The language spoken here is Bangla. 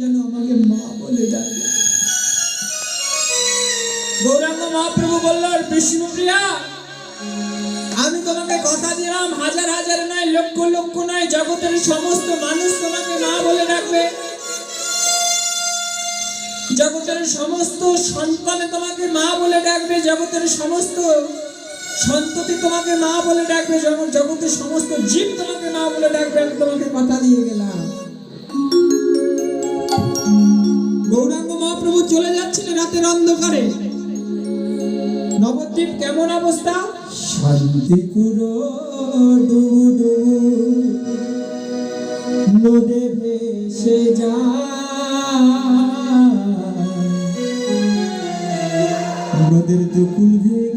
যেন আমাকে মা বলে ডাকে। গৌরাঙ্গ মহাপ্রভু বললেন, বিষ্ণুপ্রিয়া, আমি তোমাকে কথা দিলাম, হাজার হাজার নয়, লক্ষ লক্ষ নয়, জগতের সমস্ত মানুষ তোমাকে মা বলে ডাকবে। জগতের সমস্ত সন্তানে তোমাকে মা বলে ডাকবে, জগতের সমস্ত সন্ততি তোমাকে মা বলে ডাকবে, জগতের সমস্ত জীব তোমাকে মা বলে ডাকবে। আমি তোমাকে কথা দিয়ে গেলাম। গৌরাঙ্গ মহাপ্রভু চলে যাচ্ছিলেন রাতের অন্ধকারে। নবদ্বীপ কেমন অবস্থা? শান্তিপুর ডুবু নদে ভেসে যায়, নদের দুকুল ভেঙে